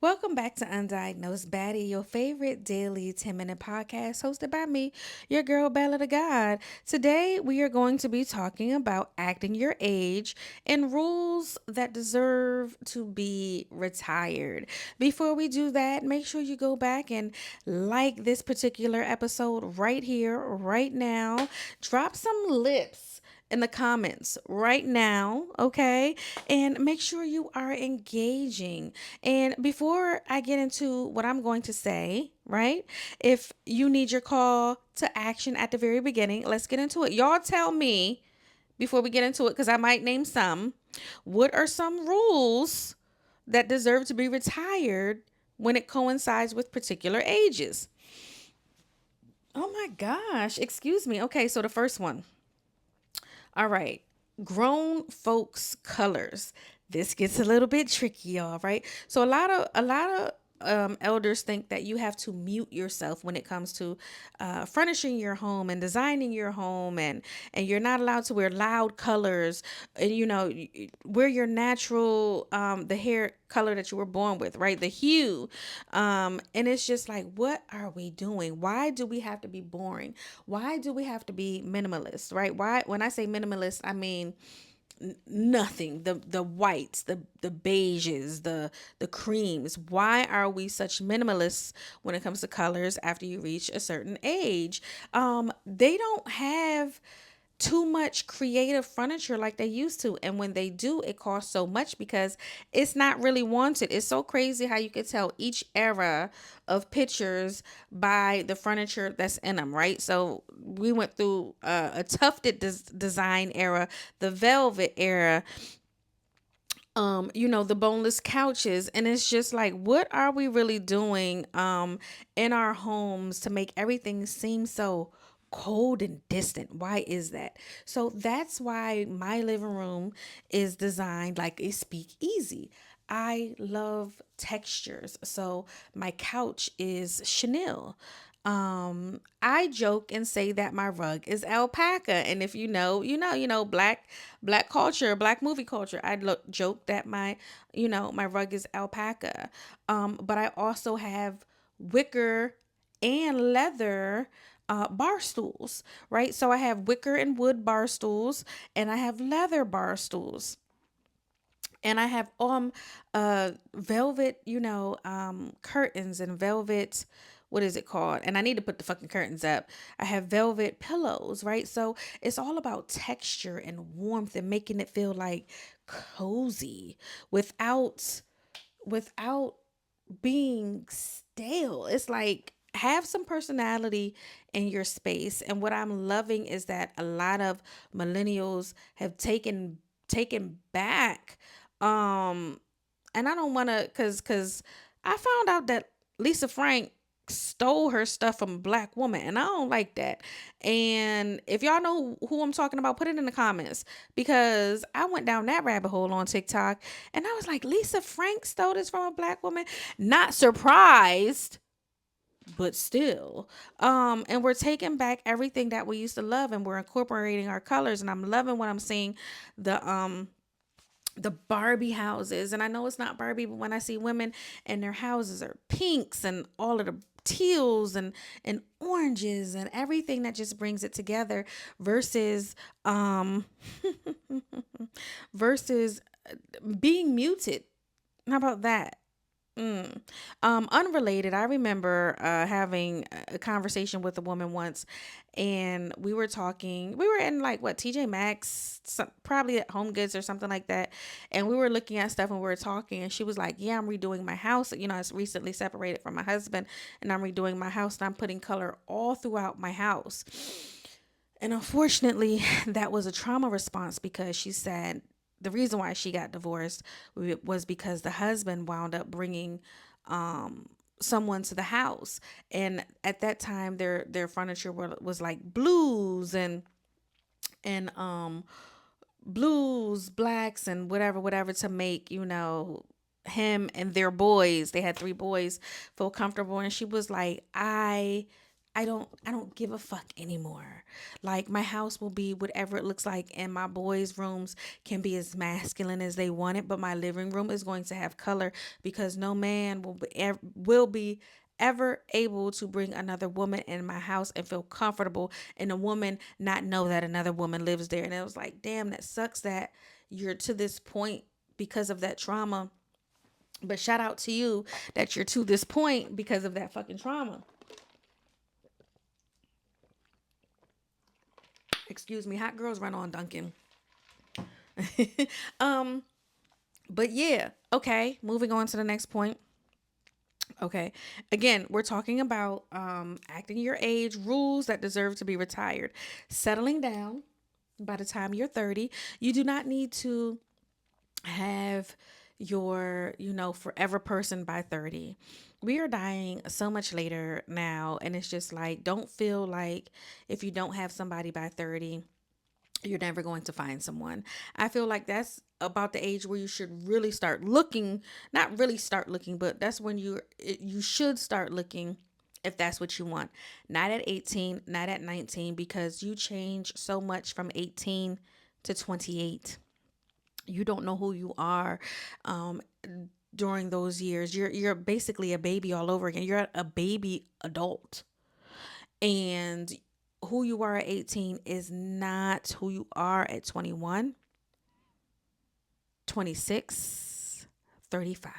Welcome back to Undiagnosed Baddie, your favorite daily 10-minute podcast hosted by me, your girl BellaThaGawd. Today, we are going to be talking about acting your age and rules that deserve to be retired. Before we do that, make sure you go back and like this particular episode right here, right now. Drop some lips in the comments right now, okay? And make sure you are engaging. And before I get into what I'm going to say, right? If you need your call to action at the very beginning, let's get into it. Y'all tell me before we get into it, because I might name some. What are some rules that deserve to be retired when it coincides with particular ages? Oh my gosh, excuse me. Okay, so the first one. All right. Grown folks colors. This gets a little bit tricky, y'all, right? So a lot of elders think that you have to mute yourself when it comes to furnishing your home and designing your home, and you're not allowed to wear loud colors, and wear your natural the hair color that you were born with, right? The hue. And it's just like, what are we doing? Why do we have to be boring? Why do we have to be minimalist, right? Why, when I say minimalist, I mean nothing. The whites, the beiges, the creams. Why are we such minimalists when it comes to colors after you reach a certain age? They don't have too much creative furniture like they used to, and when they do, it costs so much because it's not really wanted. It's so crazy how you could tell each era of pictures by the furniture that's in them, right? So we went through a tufted design era, the velvet era, the boneless couches, and it's just like, what are we really doing in our homes to make everything seem so cold and distant? Why is that? So that's why my living room is designed like a speakeasy. I love textures, so my couch is chenille. I joke and say that my rug is alpaca, and if you know, black culture, black movie culture. Joke that my rug is alpaca. But I also have wicker and leather bar stools, right? So I have wicker and wood bar stools, and I have leather bar stools, and I have velvet, curtains and velvet, what is it called? And I need to put the fucking curtains up. I have velvet pillows, right? So it's all about texture and warmth and making it feel like cozy without being stale. It's like, have some personality in your space. And what I'm loving is that a lot of millennials have taken back, um and I don't want to, cuz I found out that Lisa Frank stole her stuff from a black woman, and I don't like that. And if y'all know who I'm talking about, put it in the comments, because I went down that rabbit hole on TikTok, and I was like, Lisa Frank stole this from a black woman? Not surprised, but still. And we're taking back everything that we used to love, and we're incorporating our colors, and I'm loving what I'm seeing, the Barbie houses. And I know it's not Barbie, but when I see women and their houses are pinks and all of the teals and oranges and everything that just brings it together, versus versus being muted. How about that? Unrelated, I remember having a conversation with a woman once, and we were talking. We were in, like, what, TJ Maxx, probably at Home Goods or something like that, and we were looking at stuff and we were talking. And she was like, "Yeah, I'm redoing my house. I recently separated from my husband, and I'm redoing my house, and I'm putting color all throughout my house." And unfortunately, that was a trauma response, because she said the reason why she got divorced was because the husband wound up bringing someone to the house, and at that time their furniture was like and blues, blacks, and whatever to make him and their boys, they had three boys, feel comfortable. And she was like, I I don't give a fuck anymore. Like my house will be whatever it looks like, and my boys' rooms can be as masculine as they want it, but my living room is going to have color because no man will be ever able to bring another woman in my house and feel comfortable, and a woman not know that another woman lives there. And it was like, damn, that sucks that you're to this point because of that trauma. But shout out to you that you're to this point because of that fucking trauma. Excuse me, hot girls run on Duncan. um, but yeah, okay, moving on to the next point. Okay. Again, we're talking about acting your age, rules that deserve to be retired. Settling down by the time you're 30. You do not need to have your, forever person by 30. We are dying so much later now, and it's just like, don't feel like if you don't have somebody by 30, you're never going to find someone. I feel like that's about the age where you should really start looking, not really start looking, but that's when you should start looking if that's what you want. Not at 18, not at 19, because you change so much from 18 to 28. You don't know who you are during those years. You're basically a baby all over again. You're a baby adult. And who you are at 18 is not who you are at 21, 26, 35.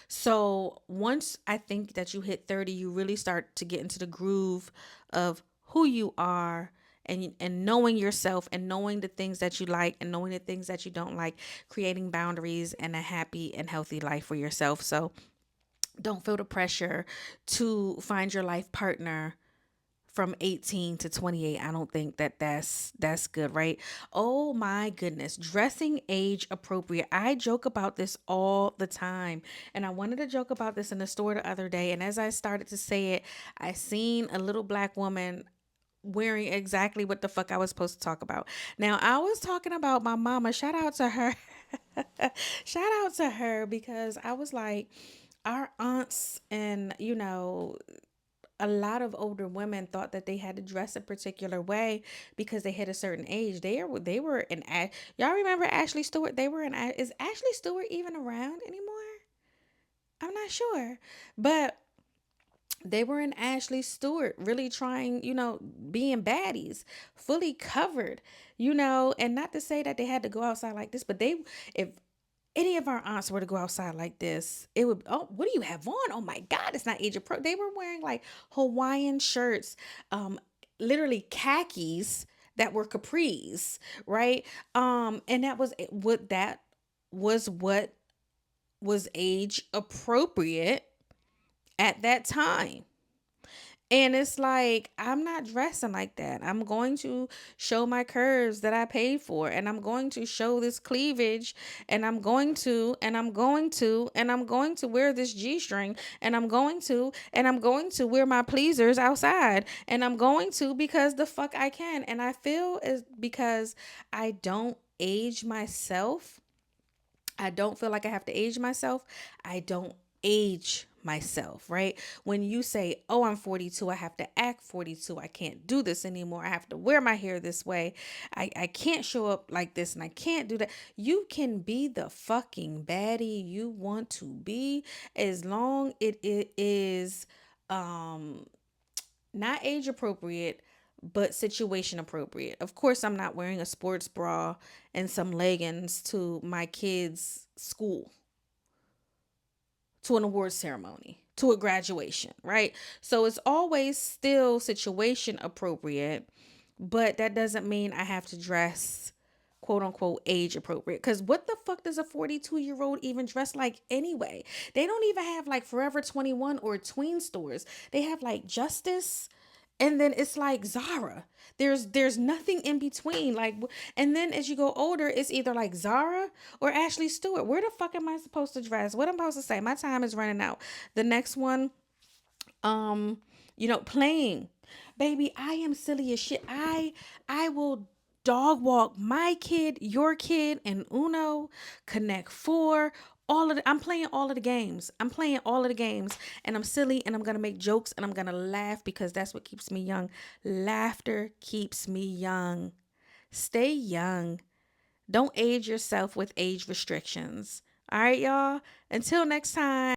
So once I think that you hit 30, you really start to get into the groove of who you are, and knowing yourself, and knowing the things that you like and knowing the things that you don't like, creating boundaries and a happy and healthy life for yourself. So don't feel the pressure to find your life partner from 18 to 28. I don't think that that's good, right? Oh my goodness, dressing age appropriate. I joke about this all the time, and I wanted to joke about this in the store the other day, and as I started to say it, I seen a little black woman wearing exactly what the fuck I was supposed to talk about. Now, I was talking about my mama. Shout out to her. Shout out to her, because I was like, our aunts and, a lot of older women thought that they had to dress a particular way because they hit a certain age. They were in y'all remember Ashley Stewart? They were in is Ashley Stewart even around anymore? I'm not sure. But they were in Ashley Stewart, really trying, being baddies, fully covered, and not to say that they had to go outside like this, but if any of our aunts were to go outside like this, it would, oh, what do you have on? Oh my God, it's not age appropriate. They were wearing like Hawaiian shirts, literally khakis that were capris, right? And that was what was age appropriate at that time. And it's like, I'm not dressing like that. I'm going to show my curves that I paid for. And I'm going to show this cleavage. And I'm going to wear this G string. And I'm going to wear my pleasers outside. And I'm going to, because the fuck I can. And I feel is because I don't age myself. I don't feel like I have to age myself. I don't age myself, right? When you say, oh, I'm 42, I have to act 42. I can't do this anymore. I have to wear my hair this way. I can't show up like this and I can't do that. You can be the fucking baddie you want to be, as long it is um not age appropriate, but situation appropriate. Of course, I'm not wearing a sports bra and some leggings to my kids' school, to an award ceremony, to a graduation, right? So it's always still situation appropriate, but that doesn't mean I have to dress quote unquote age appropriate. Because what the fuck does a 42-year-old even dress like anyway? They don't even have like Forever 21 or tween stores. They have like Justice, and then it's like Zara. There's nothing in between. Like, and then as you go older, it's either like Zara or Ashley Stewart. Where the fuck am I supposed to dress? What am I supposed to say? My time is running out. The next one, um, playing. Baby, I am silly as shit. I will dog walk my kid, your kid, and Uno, Connect Four, I'm playing all of the games. I'm playing all of the games and I'm silly and I'm going to make jokes and I'm going to laugh because that's what keeps me young. Laughter keeps me young. Stay young. Don't age yourself with age restrictions. All right, y'all. Until next time.